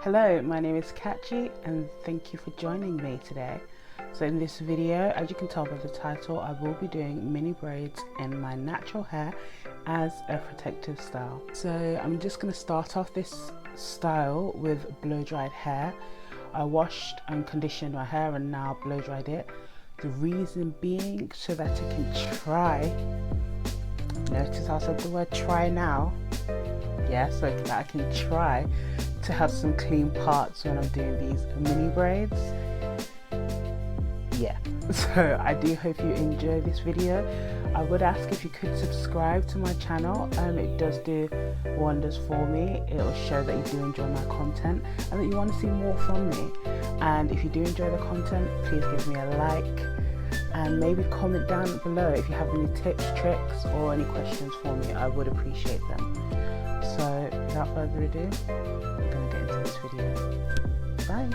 Hello, my name is Kachi and thank you for joining me today. So in this video, as you can tell by the title, I will be doing mini braids in my natural hair as a protective style. So I'm just going to start off this style with blow dried hair. I washed and conditioned my hair and now blow dried it. The reason being so that I can try, notice how I said the word try now, yeah, so that I can try to have some clean parts when I'm doing these mini braids. Yeah, so I do hope you enjoy this video. I would ask if you could subscribe to my channel. It does do wonders for me. It will show that you do enjoy my content and that you want to see more from me. And if you do enjoy the content, please give me a like and maybe comment down below if you have any tips, tricks or any questions for me. I would appreciate them. So without further ado, I'm going to get into this video. Bye!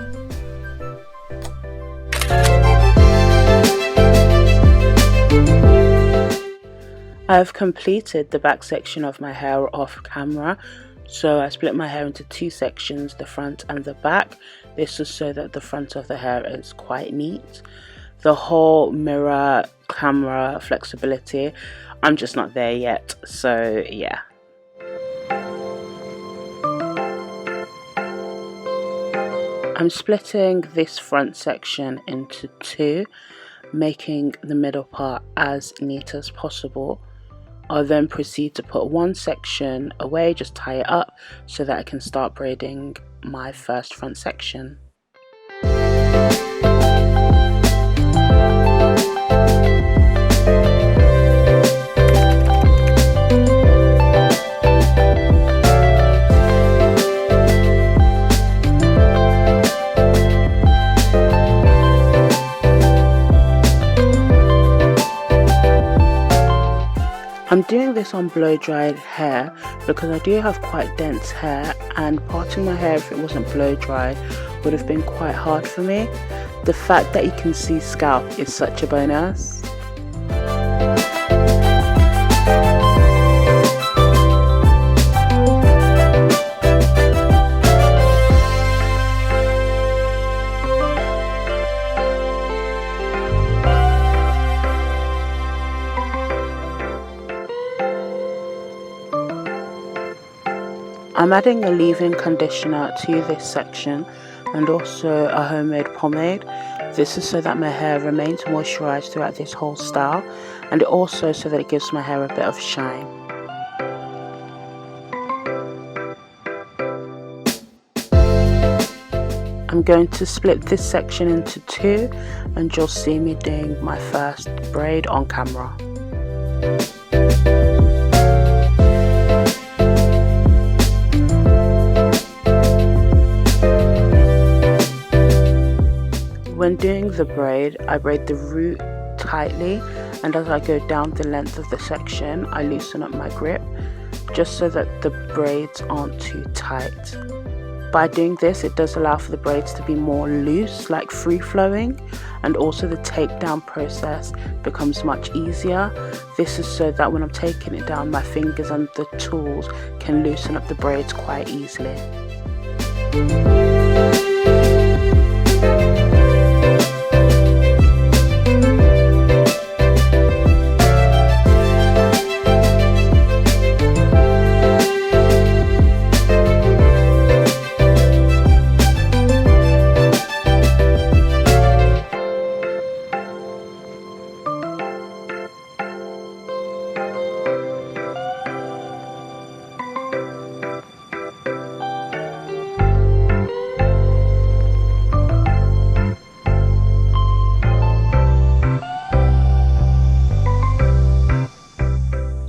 I've completed the back section of my hair off camera. So I split my hair into two sections, the front and the back. This is so that the front of the hair is quite neat. The whole mirror camera flexibility, I'm just not there yet, so yeah. I'm splitting this front section into two, making the middle part as neat as possible. I'll then proceed to put one section away, just tie it up so that I can start braiding my first front section. I'm doing this on blow dried hair because I do have quite dense hair and parting my hair if it wasn't blow dried would have been quite hard for me. The fact that you can see scalp is such a bonus. I'm adding a leave-in conditioner to this section and also a homemade pomade. This is so that my hair remains moisturized throughout this whole style, and also so that it gives my hair a bit of shine. I'm going to split this section into two and you'll see me doing my first braid on camera. When doing the braid, I braid the root tightly, and as I go down the length of the section, I loosen up my grip, just so that the braids aren't too tight. By doing this, it does allow for the braids to be more loose, like free-flowing, and also the takedown process becomes much easier. This is so that when I'm taking it down, my fingers and the tools can loosen up the braids quite easily.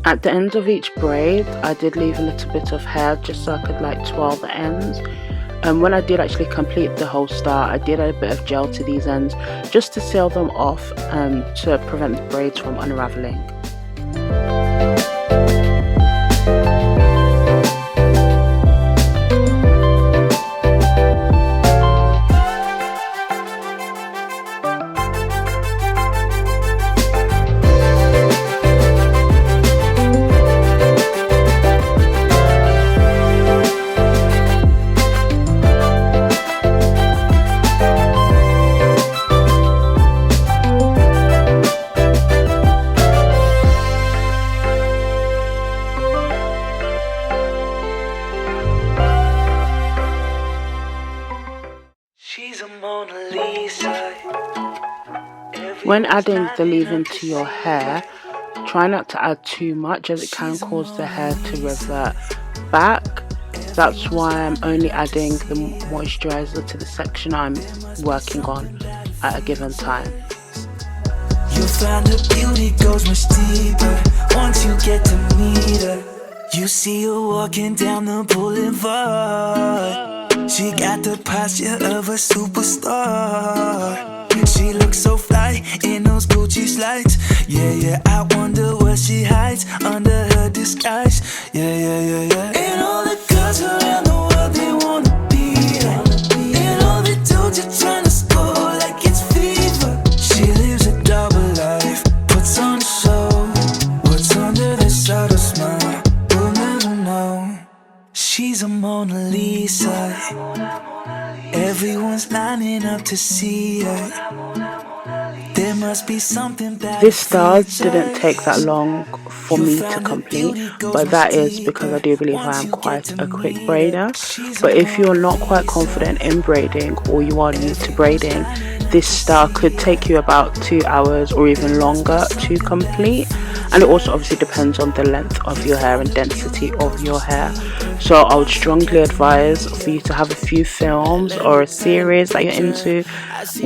At the end of each braid, I did leave a little bit of hair just so I could like twirl the ends. And when I did actually complete the whole style, I did add a bit of gel to these ends just to seal them off to prevent the braids from unraveling. When adding the leave-in to your hair, try not to add too much as it can cause the hair to revert back. That's why I'm only adding the moisturizer to the section I'm working on at a given time. You'll find her beauty goes much deeper once you get to meet her. You see her walking down the boulevard. She got the posture of a superstar. She looks so fly in those Gucci slides. Yeah, yeah, I wonder what she hides under her disguise. Yeah, yeah, yeah, yeah. And all the girls around the world, they wanna be her. And all the dudes are trying to score like it's fever. She lives a double life, puts on a show. What's under this subtle smile, we'll never know. She's a Mona Lisa. Everyone's lining up to see her. There must be something that this style didn't take that long for me to complete, but that is because I do believe I am quite a quick braider. But if you're not quite confident in braiding or you are new to braiding, this style could take you about 2 hours or even longer to complete. And it also obviously depends on the length of your hair and density of your hair. So I would strongly advise for you to have a few films or a series that you're into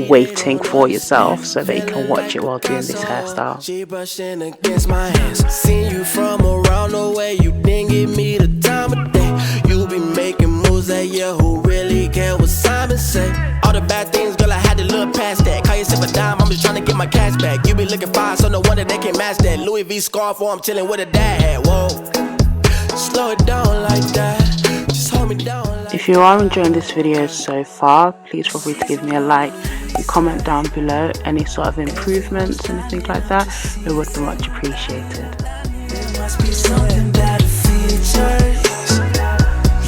waiting for yourself so that you can watch it while doing this hairstyle. She brushing against my hands. Seen you from around the way. You didn't give me the time of day. You be making moves that yeah, who really care what Simon say? All the bad things, girl, I had to look past that. Call yourself a dime, I'm just trying to get my cash back. You be looking fine, so no wonder they can't match that. Louis V scarf, or I'm chilling with a dad. Whoa, slow it down like that. Just hold me down like. If you are enjoying this video so far, please feel free to give me a like and comment down below any sort of improvements, anything like that. It would be much appreciated. There must be something that features.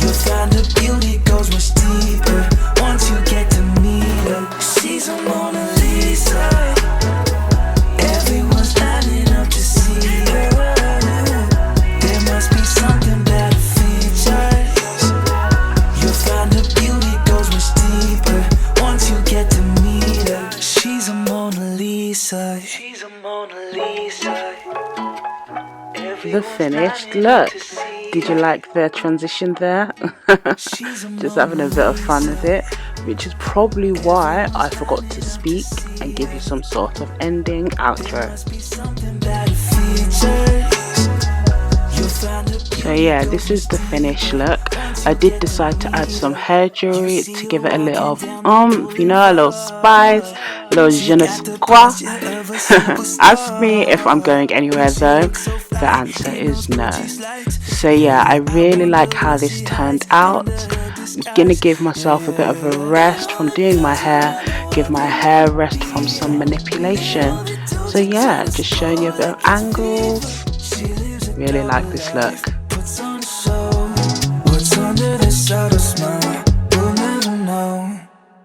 You'll find her beauty goes much deeper once you get to meet her. She's a Mona Lisa. Everyone's lining up to see her. There must be something that features. You'll find her beauty goes much deeper once you get to meet her. She's a Mona Lisa. She's a Mona Lisa. The finished look. Did you like the transition there? Just having a bit of fun with it, which is probably why I forgot to speak and give you some sort of ending outro. So yeah, this is the finished look. I did decide to add some hair jewelry to give it a little you know, a little spice, a little je ne sais quoi. Ask me if I'm going anywhere though, the answer is no. So yeah, I really like how this turned out. I'm gonna give myself a bit of a rest from doing my hair, give my hair a rest from some manipulation. So yeah, just showing you a bit of angles. Really like this look. What's under this subtle smile, we'll never know.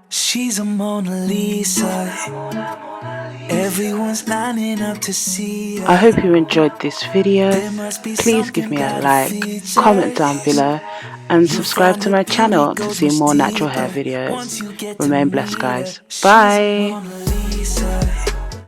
She's a Mona Lisa. Everyone's lining up to see her. I hope you enjoyed this video. Please give me a like, comment down below, and subscribe to my channel to see more natural hair videos. Remain blessed, guys. Bye.